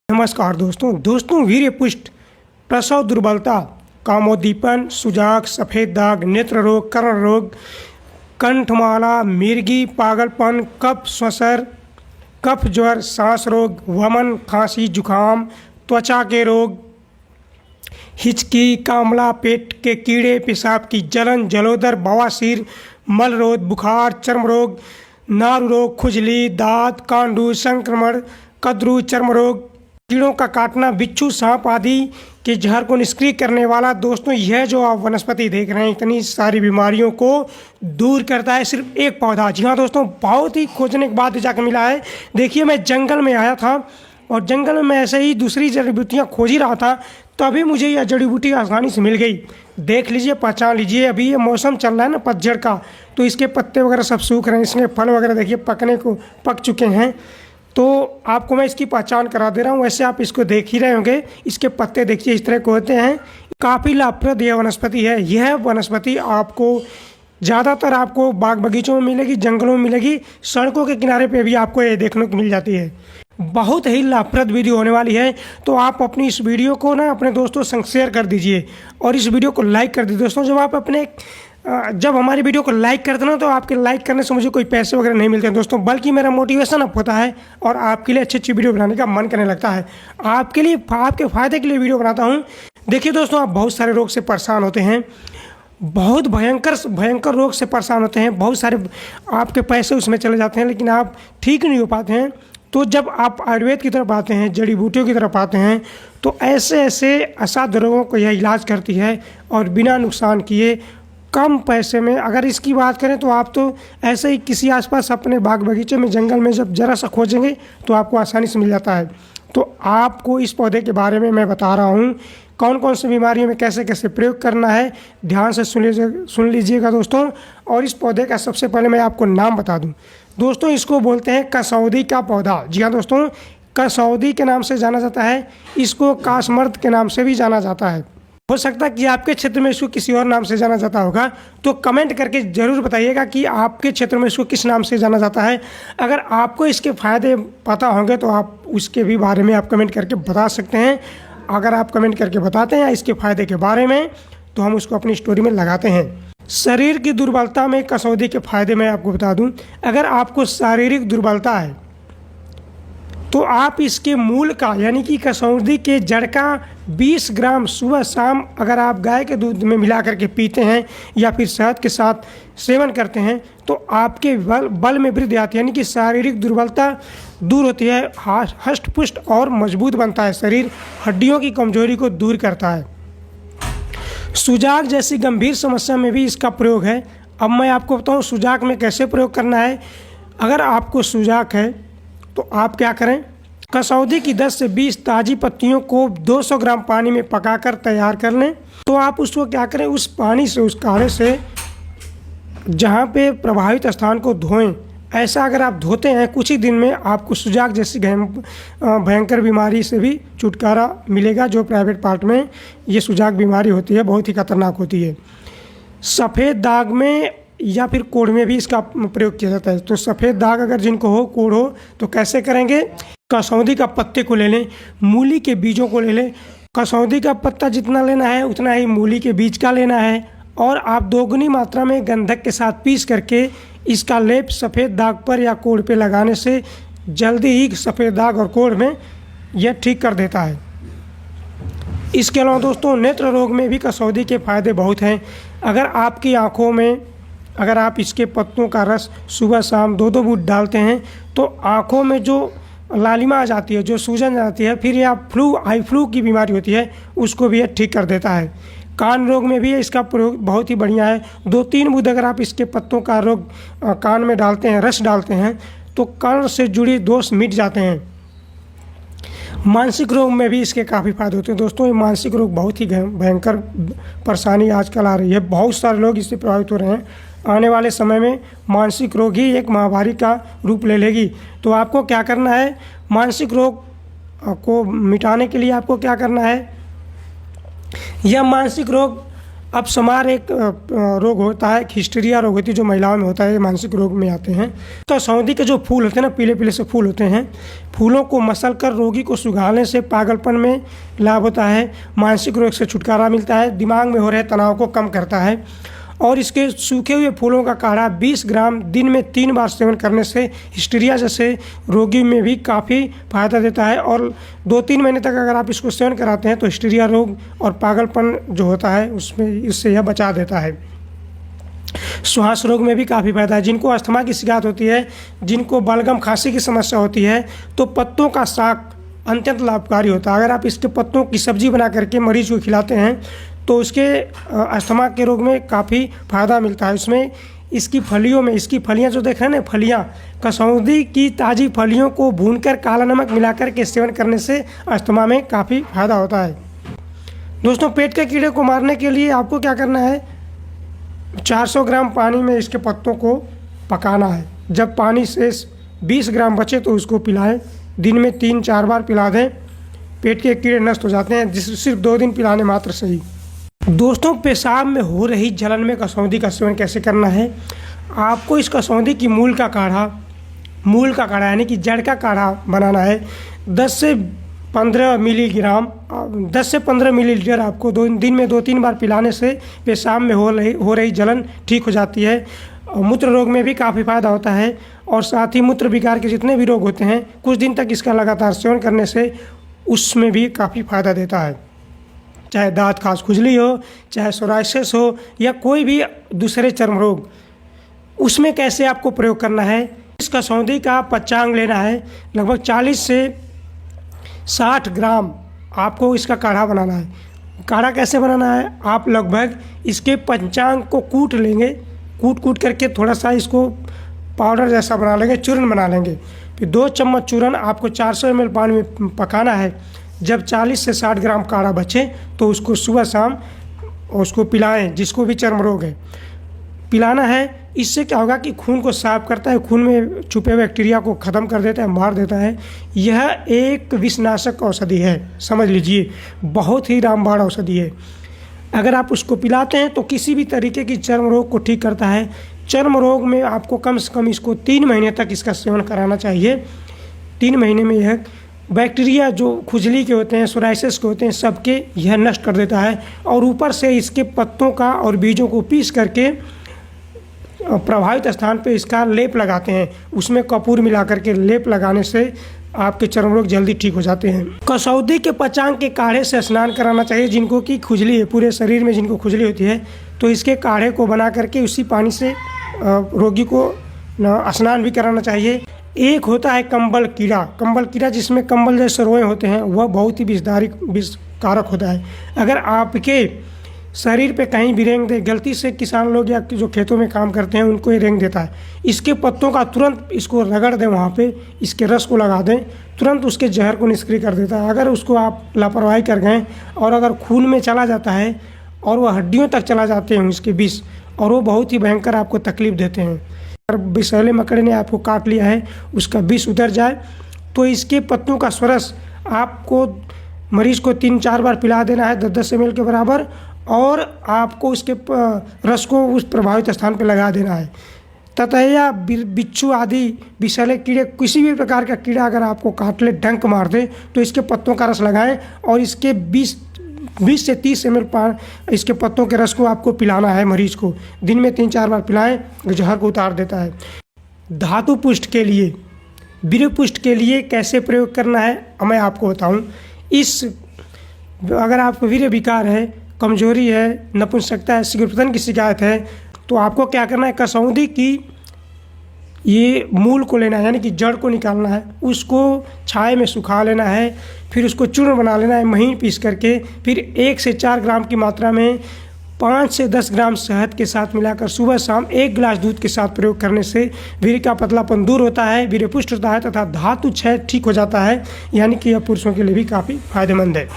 नमस्कार दोस्तों वीर्य पुष्ट, प्रसव दुर्बलता, कामोद्दीपन, सुजाक, सफ़ेद दाग, नेत्र रोग, कर्ण रोग, कंठमाला, मिर्गी, पागलपन, कफ श्वसर, कफ ज्वर, सांस रोग, वमन, खांसी, जुखाम, त्वचा के रोग, हिचकी, कामला, पेट के कीड़े, पेशाब की जलन, जलोदर, बवासीर, मल रोग, बुखार, चर्म रोग, नारू रोग, खुजली, दांत, कांडू, संक्रमण, कद्रू, चर्म रोग, कीड़ों का काटना, बिच्छू, सांप आदि के जहर को निष्क्रिय करने वाला। दोस्तों, यह जो आप वनस्पति देख रहे हैं इतनी सारी बीमारियों को दूर करता है सिर्फ एक पौधा। जी हाँ दोस्तों, बहुत ही खोजने के बाद जाकर मिला है। देखिए, मैं जंगल में आया था और जंगल में मैं ऐसे ही दूसरी जड़ी बूटियाँ खोज ही रहा था, तभी मुझे यह जड़ी बूटी आसानी से मिल गई। देख लीजिए, पहचान लीजिए। अभी ये मौसम चल रहा है ना पतझड़ का, तो इसके पत्ते वगैरह सब सूख रहे हैं, इसमें फल वगैरह देखिए पक चुके हैं। तो आपको मैं इसकी पहचान करा दे रहा हूँ। वैसे आप इसको देख ही रहे होंगे, इसके पत्ते देखिए इस तरह के होते हैं। काफ़ी लाभप्रद यह वनस्पति है। यह वनस्पति आपको ज़्यादातर आपको बाग बगीचों में मिलेगी, जंगलों में मिलेगी, सड़कों के किनारे पे भी आपको ये देखने को मिल जाती है। बहुत ही लाभप्रद वीडियो होने वाली है, तो आप अपनी इस वीडियो को ना अपने दोस्तों संग शेयर कर दीजिए और इस वीडियो को लाइक कर दीजिए। दोस्तों, जब हमारी वीडियो को लाइक करते ना, तो आपके लाइक करने से मुझे कोई पैसे वगैरह नहीं मिलते हैं दोस्तों, बल्कि मेरा मोटिवेशन अप होता है और आपके लिए अच्छी अच्छी वीडियो बनाने का मन करने लगता है। आपके लिए, आपके फ़ायदे के लिए वीडियो बनाता हूँ। देखिए दोस्तों, आप बहुत सारे रोग से परेशान होते हैं, बहुत भयंकर रोग से परेशान होते हैं, बहुत सारे आपके पैसे उसमें चले जाते हैं, लेकिन आप ठीक नहीं हो पाते हैं। तो जब आप आयुर्वेद की तरफ आते हैं, जड़ी बूटियों की तरफ आते हैं, तो ऐसे असाध्य रोगों को यह इलाज करती है और बिना नुकसान किए कम पैसे में। अगर इसकी बात करें तो आप तो ऐसे ही किसी आसपास अपने बाग बगीचे में, जंगल में जब ज़रा सा खोजेंगे तो आपको आसानी से मिल जाता है। तो आपको इस पौधे के बारे में मैं बता रहा हूँ, कौन कौन सी बीमारियों में कैसे कैसे प्रयोग करना है। ध्यान से सुन लीजिएगा दोस्तों। और इस पौधे का सबसे पहले मैं आपको नाम बता दूँ दोस्तों, इसको बोलते हैं कसौदी का पौधा। जी हाँ दोस्तों, कसौदी के नाम से जाना जाता है। इसको काशमर्द के नाम से भी जाना जाता है। हो सकता है कि आपके क्षेत्र में इसको किसी और नाम से जाना जाता होगा, तो कमेंट करके ज़रूर बताइएगा कि आपके क्षेत्र में इसको किस नाम से जाना जाता है। अगर आपको इसके फ़ायदे पता होंगे तो आप उसके भी बारे में आप कमेंट करके बता सकते हैं। अगर आप कमेंट करके बताते हैं इसके फ़ायदे के बारे में, तो हम उसको अपनी स्टोरी में लगाते हैं। शरीर की दुर्बलता में कसौदी के फ़ायदे मैं आपको बता दूँ। अगर आपको शारीरिक दुर्बलता है तो आप इसके मूल का, यानी कि कसौदी के जड़ का 20 ग्राम सुबह शाम अगर आप गाय के दूध में मिला करके पीते हैं या फिर शहद के साथ सेवन करते हैं, तो आपके बल में वृद्धि आती है, यानी कि शारीरिक दुर्बलता दूर होती है, हष्ट पुष्ट और मजबूत बनता है शरीर, हड्डियों की कमजोरी को दूर करता है। सुजाक जैसी गंभीर समस्या में भी इसका प्रयोग है। अब मैं आपको बताऊँ सुजाक में कैसे प्रयोग करना है। अगर आपको सुजाक है तो आप क्या करें, कसौदी की 10 से 20 ताज़ी पत्तियों को 200 ग्राम पानी में पकाकर तैयार कर लें। तो आप उसको क्या करें, उस पानी से, उस काढ़े से जहाँ पे प्रभावित स्थान को धोएं। ऐसा अगर आप धोते हैं, कुछ ही दिन में आपको सुजाक जैसी भयंकर बीमारी से भी छुटकारा मिलेगा। जो प्राइवेट पार्ट में ये सुजाक बीमारी होती है, बहुत ही खतरनाक होती है। सफ़ेद दाग में या फिर कोढ़ में भी इसका प्रयोग किया जाता है। तो सफ़ेद दाग अगर जिनको हो, कोढ़ हो, तो कैसे करेंगे, कसौदी का पत्ते को ले लें, मूली के बीजों को ले लें। कसौदी का पत्ता जितना लेना है उतना ही मूली के बीज का लेना है, और आप दोगुनी मात्रा में गंधक के साथ पीस करके इसका लेप सफ़ेद दाग पर या कोढ़ पे लगाने से जल्दी ही सफ़ेद दाग और कोढ़ में यह ठीक कर देता है। इसके अलावा दोस्तों, नेत्र रोग में भी कसौदी के फ़ायदे बहुत हैं। अगर आपकी आँखों में, अगर आप इसके पत्तों का रस सुबह शाम 2-2 बूंद डालते हैं, तो आँखों में जो लालिमा आ जाती है, जो सूजन आती है, फिर या आई फ्लू की बीमारी होती है, उसको भी यह ठीक कर देता है। कान रोग में भी इसका प्रयोग बहुत ही बढ़िया है। 2-3 बूंद अगर आप इसके पत्तों का रोग कान में डालते हैं, रस डालते हैं, तो कान से जुड़ी दोष मिट जाते हैं। मानसिक रोग में भी इसके काफ़ी फायदे होते हैं। दोस्तों, ये मानसिक रोग बहुत ही भयंकर परेशानी आजकल आ रही है, बहुत सारे लोग इससे प्रभावित हो रहे हैं। आने वाले समय में मानसिक रोग ही एक महामारी का रूप ले लेगी। तो आपको क्या करना है, मानसिक रोग को मिटाने के लिए आपको क्या करना है, यह मानसिक रोग अपस्मार एक रोग होता है, हिस्टीरिया रोग होती है जो महिलाओं में होता है, मानसिक रोग में आते हैं। कसौंधी के जो फूल होते हैं ना, पीले पीले से फूल होते हैं, फूलों को मसल कर रोगी को सुंघाने से पागलपन में लाभ होता है, मानसिक रोग से छुटकारा मिलता है, दिमाग में हो रहे तनाव को कम करता है। और इसके सूखे हुए फूलों का काढ़ा 20 ग्राम दिन में 3 बार सेवन करने से हिस्टीरिया जैसे रोगी में भी काफ़ी फ़ायदा देता है। और 2-3 महीने तक अगर आप इसको सेवन कराते हैं तो हिस्टीरिया रोग और पागलपन जो होता है उसमें इससे यह बचा देता है। श्वास रोग में भी काफ़ी फायदा है। जिनको अस्थमा की शिकायत होती है, जिनको बलगम खांसी की समस्या होती है, तो पत्तों का साग अत्यंत लाभकारी होता है। अगर आप इसके पत्तों की सब्जी बना करके मरीज को खिलाते हैं तो उसके अस्थमा के रोग में काफ़ी फ़ायदा मिलता है। उसमें इसकी फलियों में, इसकी फलियां जो देख रहे हैं ना, फलियां, कसौंधी की ताज़ी फलियों को भूनकर काला नमक मिलाकर के सेवन करने से अस्थमा में काफ़ी फ़ायदा होता है। दोस्तों, पेट के कीड़े को मारने के लिए आपको क्या करना है, 400 ग्राम पानी में इसके पत्तों को पकाना है। जब पानी से 20 ग्राम बचे तो उसको पिलाएं। दिन में 3-4 बार पिला दें, पेट के कीड़े नष्ट हो जाते हैं। सिर्फ 2 दिन पिलाने मात्र सही। दोस्तों, पेशाब में हो रही जलन में कसौंधी का सेवन कैसे करना है। आपको इस कसौंधी की मूल का काढ़ा यानी कि जड़ का काढ़ा बनाना है। 10 से 15 मिलीलीटर आपको दिन में 2-3 बार पिलाने से पेशाब में हो रही जलन ठीक हो जाती है। मूत्र रोग में भी काफ़ी फ़ायदा होता है। और साथ ही मूत्र विकार के जितने भी रोग होते हैं, कुछ दिन तक इसका लगातार सेवन करने से उसमें भी काफ़ी फ़ायदा देता है। चाहे दांत खास खुजली हो, चाहे सोराइसिस हो, या कोई भी दूसरे चर्म रोग, उसमें कैसे आपको प्रयोग करना है। इस कसौंधी का पंचांग लेना है। लगभग 40 से 60 ग्राम आपको इसका काढ़ा बनाना है। काढ़ा कैसे बनाना है, आप लगभग इसके पंचांग को कूट लेंगे। कूट करके थोड़ा सा इसको पाउडर जैसा बना लेंगे, चूर्ण बना लेंगे। फिर 2 चम्मच चूर्ण आपको 400 ml पानी में पकाना है। जब 40 से 60 ग्राम काढ़ा बचे तो उसको सुबह शाम उसको पिलाएं। जिसको भी चर्म रोग है पिलाना है। इससे क्या होगा कि खून को साफ करता है, खून में छुपे हुए बैक्टीरिया को ख़त्म कर देता है, मार देता है। यह एक विषनाशक औषधि है, समझ लीजिए, बहुत ही रामबाण औषधि है। अगर आप उसको पिलाते हैं तो किसी भी तरीके की चर्म रोग को ठीक करता है। चर्म रोग में आपको कम से कम इसको 3 महीने तक इसका सेवन कराना चाहिए। 3 महीने में यह बैक्टीरिया जो खुजली के होते हैं, सोराइसिस के होते हैं, सबके यह नष्ट कर देता है। और ऊपर से इसके पत्तों का और बीजों को पीस करके प्रभावित स्थान पे इसका लेप लगाते हैं। उसमें कपूर मिला करके लेप लगाने से आपके चर्म रोग जल्दी ठीक हो जाते हैं। कसौंधी के पंचांग के काढ़े से स्नान कराना चाहिए। जिनको की खुजली है, पूरे शरीर में जिनको खुजली होती है, तो इसके काढ़े को बना करके उसी पानी से रोगी को स्नान भी कराना चाहिए। एक होता है कंबल कीड़ा जिसमें कंबल जैसे रोए होते हैं, वह बहुत ही विषकारक होता है। अगर आपके शरीर पे कहीं भी रेंग दे, गलती से किसान लोग या जो खेतों में काम करते हैं उनको ये रेंग देता है, इसके पत्तों का तुरंत इसको रगड़ दें, वहाँ पे इसके रस को लगा दें, तुरंत उसके जहर को निष्क्रिय कर देता है। अगर उसको आप लापरवाही कर गए और अगर खून में चला जाता है और वह हड्डियों तक चला जाते हैं इसके विष, और वो बहुत ही भयंकर आपको तकलीफ देते हैं। अगर विषैले मकड़े ने आपको काट लिया है, उसका विष उतर जाए तो इसके पत्तों का स्वरस आपको मरीज़ को 3-4 बार पिला देना है 10-10 ml के बराबर, और आपको उसके रस को उस प्रभावित स्थान पर लगा देना है। ततैया, बिच्छू आदि विषैले कीड़े, किसी भी प्रकार का कीड़ा अगर आपको काट ले, डंक मार दे, तो इसके पत्तों का रस लगाएं और इसके 20 से 30 ml इसके पत्तों के रस को आपको पिलाना है मरीज को। दिन में 3-4 बार पिलाएं, जहर को उतार देता है। धातु पुष्ट के लिए, वीर्य पुष्ट के लिए कैसे प्रयोग करना है मैं आपको बताऊं। अगर आपको वीर्य विकार है, कमजोरी है, नपुंसकता है, शीघ्रपतन की शिकायत है, तो आपको क्या करना है, कसौंधी की ये मूल को लेना है, यानी कि जड़ को निकालना है, उसको छाए में सुखा लेना है, फिर उसको चूर्ण बना लेना है महीन पीस करके, फिर 1 से 4 ग्राम की मात्रा में 5 से 10 ग्राम शहद के साथ मिलाकर सुबह शाम 1 गिलास दूध के साथ प्रयोग करने से वीर्य का पतलापन दूर होता है, वीर्य पुष्ट होता है तथा धातु क्षय ठीक हो जाता है। यानी कि यह पुरुषों के लिए भी काफ़ी फायदेमंद है।